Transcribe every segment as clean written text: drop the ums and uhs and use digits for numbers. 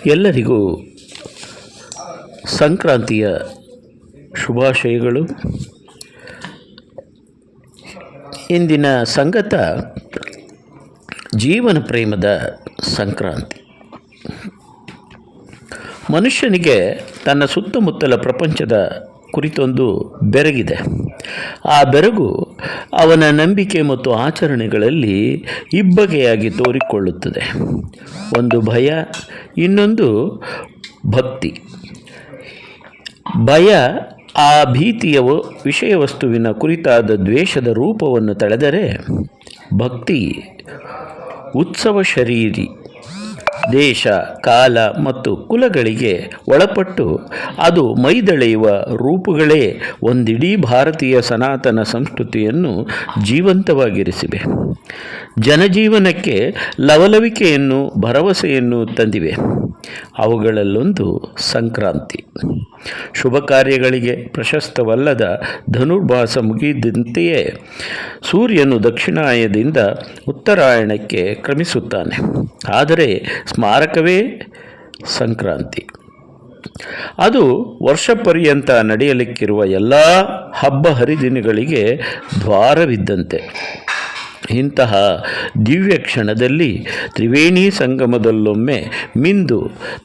ಎಲ್ಲರಿಗೂ ಸಂಕ್ರಾಂತಿಯ ಶುಭಾಶಯಗಳು. ಇಂದಿನ ಸಂಗತ ಜೀವನ ಪ್ರೇಮದ ಸಂಕ್ರಾಂತಿ. ಮನುಷ್ಯನಿಗೆ ತನ್ನ ಸುತ್ತಮುತ್ತಲ ಪ್ರಪಂಚದ ಕುರಿತೊಂದು ಬೆರಗಿದೆ. ಆ ಬೆರಗು ಅವನ ನಂಬಿಕೆ ಮತ್ತು ಆಚರಣೆಗಳಲ್ಲಿ ಇಬ್ಬಗೆಯಾಗಿ ತೋರಿಕೊಳ್ಳುತ್ತದೆ. ಒಂದು ಭಯ, ಇನ್ನೊಂದು ಭಕ್ತಿ. ಭಯ ಆ ಭೀತಿಯ ವಿಷಯ ವಸ್ತುವಿನ ಕುರಿತಾದ ದ್ವೇಷದ ರೂಪವನ್ನು ತಳೆದರೆ, ಭಕ್ತಿ ಉತ್ಸವ ಶರೀರಿ ದೇಶ, ಕಾಲ ಮತ್ತು ಕುಲಗಳಿಗೆ ಒಳಪಟ್ಟು ಅದು ಮೈದಳೆಯುವ ರೂಪುಗಳೇ ಒಂದಿಡೀ ಭಾರತೀಯ ಸನಾತನ ಸಂಸ್ಕೃತಿಯನ್ನು ಜೀವಂತವಾಗಿರಿಸಿವೆ. ಜನಜೀವನಕ್ಕೆ ಲವಲವಿಕೆಯನ್ನು, ಭರವಸೆಯನ್ನು ತಂದಿವೆ. ಅವುಗಳಲ್ಲೊಂದು ಸಂಕ್ರಾಂತಿ. ಶುಭ ಕಾರ್ಯಗಳಿಗೆ ಪ್ರಶಸ್ತವಲ್ಲದ ಧನುರ್ಮಾಸ ಮುಗಿದಂತೆಯೇ ಸೂರ್ಯನು ದಕ್ಷಿಣಾಯನದಿಂದ ಉತ್ತರಾಯಣಕ್ಕೆ ಕ್ರಮಿಸುತ್ತಾನೆ. ಆದರೆ ಸ್ಮಾರಕವೇ ಸಂಕ್ರಾಂತಿ. ಅದು ವರ್ಷ ಪರ್ಯಂತ ನಡೆಯಲಿಕ್ಕಿರುವ ಎಲ್ಲ ಹಬ್ಬ ಹರಿದಿನಗಳಿಗೆ ದ್ವಾರವಿದ್ದಂತೆ. ಇಂತಹ ದಿವ್ಯ ಕ್ಷಣದಲ್ಲಿ ತ್ರಿವೇಣಿ ಸಂಗಮದಲ್ಲೊಮ್ಮೆ ಮಿಂದು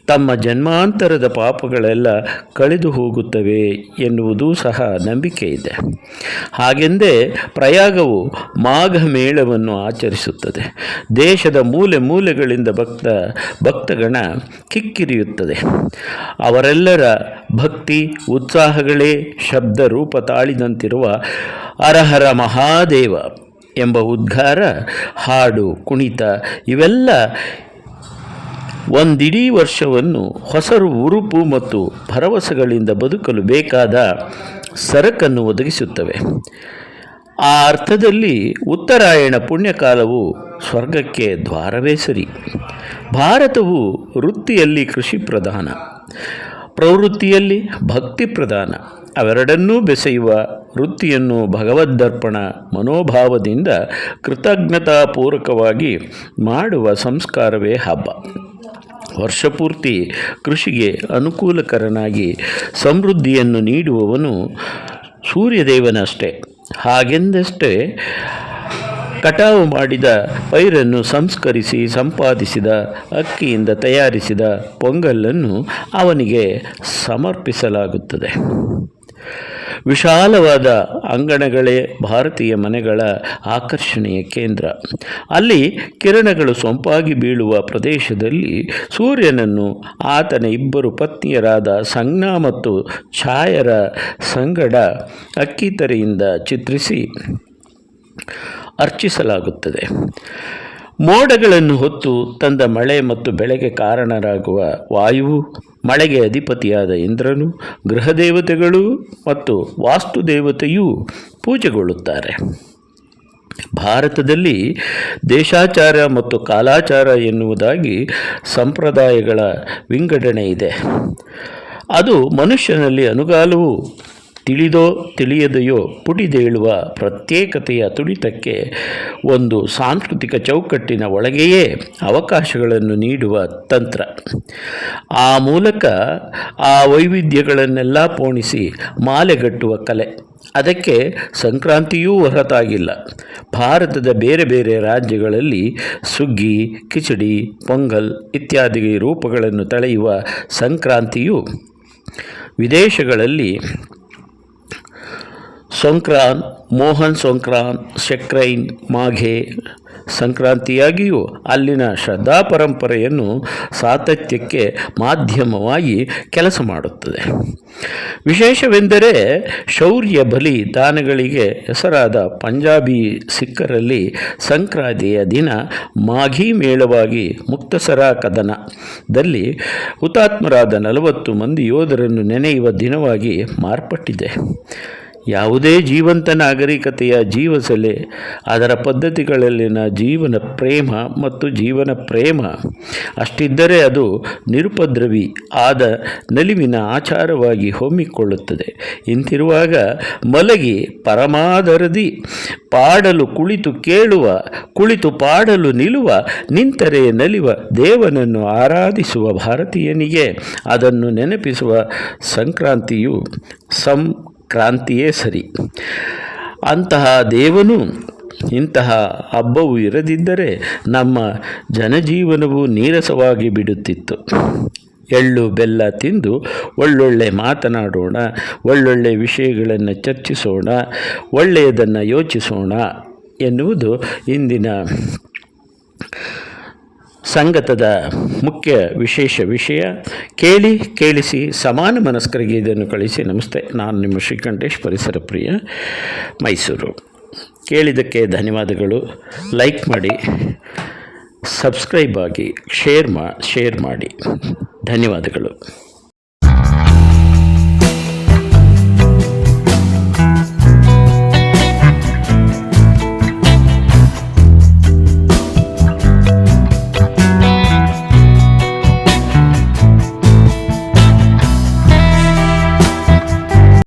ತಮ್ಮ ಜನ್ಮಾಂತರದ ಪಾಪಗಳೆಲ್ಲ ಕಳೆದು ಹೋಗುತ್ತವೆ ಎನ್ನುವುದೂ ಸಹ ನಂಬಿಕೆ ಇದೆ. ಹಾಗೆಂದೇ ಪ್ರಯಾಗವು ಮಾಘ ಮೇಳವನ್ನು ಆಚರಿಸುತ್ತದೆ. ದೇಶದ ಮೂಲೆ ಮೂಲೆಗಳಿಂದ ಭಕ್ತಗಣ ಕಿಕ್ಕಿರಿಯುತ್ತದೆ. ಅವರೆಲ್ಲರ ಭಕ್ತಿ ಉತ್ಸಾಹಗಳೇ ಶಬ್ದ ರೂಪ ತಾಳಿದಂತಿರುವ ಹರಹರ ಮಹಾದೇವ ಎಂಬ ಉದ್ಗಾರ, ಹಾಡು, ಕುಣಿತ ಇವೆಲ್ಲ ಒಂದಿಡೀ ವರ್ಷವನ್ನು ಹೊಸರು ಉರುಪು ಮತ್ತು ಭರವಸೆಗಳಿಂದ ಬದುಕಲು ಬೇಕಾದ ಸರಕನ್ನು ಒದಗಿಸುತ್ತವೆ. ಆ ಅರ್ಥದಲ್ಲಿ ಉತ್ತರಾಯಣ ಪುಣ್ಯಕಾಲವು ಸ್ವರ್ಗಕ್ಕೆ ದ್ವಾರವೇ ಸರಿ. ಭಾರತವು ವೃತ್ತಿಯಲ್ಲಿ ಕೃಷಿ ಪ್ರಧಾನ, ಪ್ರವೃತ್ತಿಯಲ್ಲಿ ಭಕ್ತಿ ಪ್ರಧಾನ. ಅವೆರಡನ್ನೂ ಬೆಸೆಯುವ ವೃತ್ತಿಯನ್ನು ಭಗವದ್ದರ್ಪಣ ಮನೋಭಾವದಿಂದ ಕೃತಜ್ಞತಾಪೂರ್ವಕವಾಗಿ ಮಾಡುವ ಸಂಸ್ಕಾರವೇ ಹಬ್ಬ. ವರ್ಷಪೂರ್ತಿ ಕೃಷಿಗೆ ಅನುಕೂಲಕರನಾಗಿ ಸಮೃದ್ಧಿಯನ್ನು ನೀಡುವವನು ಸೂರ್ಯದೇವನಷ್ಟೇ. ಹಾಗೆಂದಷ್ಟೇ ಕಟಾವು ಮಾಡಿದ ಪೈರನ್ನು ಸಂಸ್ಕರಿಸಿ ಸಂಪಾದಿಸಿದ ಅಕ್ಕಿಯಿಂದ ತಯಾರಿಸಿದ ಪೊಂಗಲನ್ನು ಅವನಿಗೆ ಸಮರ್ಪಿಸಲಾಗುತ್ತದೆ. ವಿಶಾಲವಾದ ಅಂಗಣಗಳೇ ಭಾರತೀಯ ಮನೆಗಳ ಆಕರ್ಷಣೆಯ ಕೇಂದ್ರ. ಅಲ್ಲಿ ಕಿರಣಗಳು ಸೊಂಪಾಗಿ ಬೀಳುವ ಪ್ರದೇಶದಲ್ಲಿ ಸೂರ್ಯನನ್ನು ಆತನ ಇಬ್ಬರು ಪತ್ನಿಯರಾದ ಸಂಜ್ಞಾ ಮತ್ತು ಛಾಯರ ಸಂಗಡ ಅಕ್ಕಿತರೆಯಿಂದ ಚಿತ್ರಿಸಿ ಅರ್ಚಿಸಲಾಗುತ್ತದೆ. ಮೋಡಗಳನ್ನು ಹೊತ್ತು ತಂದ ಮಳೆ ಮತ್ತು ಬೆಳೆಗೆ ಕಾರಣರಾಗುವ ವಾಯುವು, ಮಳೆಗೆ ಅಧಿಪತಿಯಾದ ಇಂದ್ರನು, ಗೃಹದೇವತೆಗಳು ಮತ್ತು ವಾಸ್ತುದೇವತೆಯೂ ಪೂಜೆಗೊಳ್ಳುತ್ತಾರೆ. ಭಾರತದಲ್ಲಿ ದೇಶಾಚಾರ ಮತ್ತು ಕಾಲಾಚಾರ ಎನ್ನುವುದಾಗಿ ಸಂಪ್ರದಾಯಗಳ ವಿಂಗಡಣೆ ಇದೆ. ಅದು ಮನುಷ್ಯನಲ್ಲಿ ಅನುಗಾಲವು ತಿಳಿದೋ ತಿಳಿಯದೆಯೋ ಪುಟಿದೇಳುವ ಪ್ರತ್ಯೇಕತೆಯ ತುಡಿತಕ್ಕೆ ಒಂದು ಸಾಂಸ್ಕೃತಿಕ ಚೌಕಟ್ಟಿನ ಒಳಗೆಯೇ ಅವಕಾಶಗಳನ್ನು ನೀಡುವ ತಂತ್ರ. ಆ ಮೂಲಕ ಆ ವೈವಿಧ್ಯಗಳನ್ನೆಲ್ಲ ಪೋಣಿಸಿ ಮಾಲೆಗಟ್ಟುವ ಕಲೆ. ಅದಕ್ಕೆ ಸಂಕ್ರಾಂತಿಯೂ ಹೊರತಾಗಿಲ್ಲ. ಭಾರತದ ಬೇರೆ ಬೇರೆ ರಾಜ್ಯಗಳಲ್ಲಿ ಸುಗ್ಗಿ, ಕಿಚಡಿ, ಪೊಂಗಲ್ ಇತ್ಯಾದಿ ರೂಪಗಳನ್ನು ತಳೆಯುವ ಸಂಕ್ರಾಂತಿಯು ವಿದೇಶಗಳಲ್ಲಿ ಸಂಕ್ರಾಂತ್, ಮೋಹನ್ ಸಂಕ್ರಾಂತ್, ಶಕ್ರೈನ್, ಮಾಘೆ ಸಂಕ್ರಾಂತಿಯಾಗಿಯೂ ಅಲ್ಲಿನ ಶ್ರದ್ಧಾ ಪರಂಪರೆಯನ್ನು ಸಾತತ್ಯಕ್ಕೆ ಮಾಧ್ಯಮವಾಗಿ ಕೆಲಸ ಮಾಡುತ್ತದೆ. ವಿಶೇಷವೆಂದರೆ ಶೌರ್ಯ ಬಲಿ ದಾನಗಳಿಗೆ ಹೆಸರಾದ ಪಂಜಾಬಿ ಸಿಖ್ಖರಲ್ಲಿ ಸಂಕ್ರಾಂತಿಯ ದಿನ ಮಾಘಿ ಮೇಳವಾಗಿ ಮುಕ್ತಸರ ಕದನದಲ್ಲಿ ಹುತಾತ್ಮರಾದ 40 ಮಂದಿ ಯೋಧರನ್ನು ನೆನೆಯುವ ದಿನವಾಗಿ ಮಾರ್ಪಟ್ಟಿದೆ. ಯಾವುದೇ ಜೀವಂತ ನಾಗರಿಕತೆಯ ಜೀವಸಲೆ ಅದರ ಪದ್ಧತಿಗಳಲ್ಲಿನ ಜೀವನ ಪ್ರೇಮ ಮತ್ತು ಜೀವನ ಪ್ರೇಮ ಅಷ್ಟಿದ್ದರೆ ಅದು ನಿರುಪದ್ರವಿ ಆದ ನಲಿವಿನ ಆಚಾರವಾಗಿ ಹೊಮ್ಮಿಕೊಳ್ಳುತ್ತದೆ. ಇಂತಿರುವಾಗ ಮಲಗಿ ಪರಮಾದರದಿ ಪಾಡಲು ಕುಳಿತು ಕೇಳುವ, ಕುಳಿತು ಪಾಡಲು ನಿಲ್ಲುವ, ನಿಂತರೆ ನಲಿವ ದೇವನನ್ನು ಆರಾಧಿಸುವ ಭಾರತೀಯನಿಗೆ ಅದನ್ನು ನೆನಪಿಸುವ ಸಂಕ್ರಾಂತಿಯು ಕ್ರಾಂತಿಯೇ ಸರಿ. ಅಂತಹ ದೇವನು ಇಂತಹ ಹಬ್ಬವು ಇರದಿದ್ದರೆ ನಮ್ಮ ಜನಜೀವನವು ನೀರಸವಾಗಿ ಬಿಡುತ್ತಿತ್ತು. ಎಳ್ಳು ಬೆಲ್ಲ ತಿಂದು ಒಳ್ಳೊಳ್ಳೆ ಮಾತನಾಡೋಣ, ಒಳ್ಳೊಳ್ಳೆ ವಿಷಯಗಳನ್ನು ಚರ್ಚಿಸೋಣ, ಒಳ್ಳೆಯದನ್ನು ಯೋಚಿಸೋಣ ಎನ್ನುವುದು ಇಂದಿನ ಸಂಗತದ ಮುಖ್ಯ ವಿಶೇಷ ವಿಷಯ. ಕೇಳಿಸಿ ಸಮಾನ ಮನಸ್ಕರಿಗೆ ಇದನ್ನು ಕಳಿಸಿ. ನಮಸ್ತೆ, ನಾನು ನಿಮ್ಮ ಶ್ರೀಕಂಠೇಶ್, ಪರಿಸರ ಪ್ರಿಯ, ಮೈಸೂರು. ಕೇಳಿದ್ದಕ್ಕೆ ಧನ್ಯವಾದಗಳು. ಲೈಕ್ ಮಾಡಿ, ಸಬ್ಸ್ಕ್ರೈಬ್ ಆಗಿ, ಶೇರ್ ಮಾಡಿ. ಧನ್ಯವಾದಗಳು.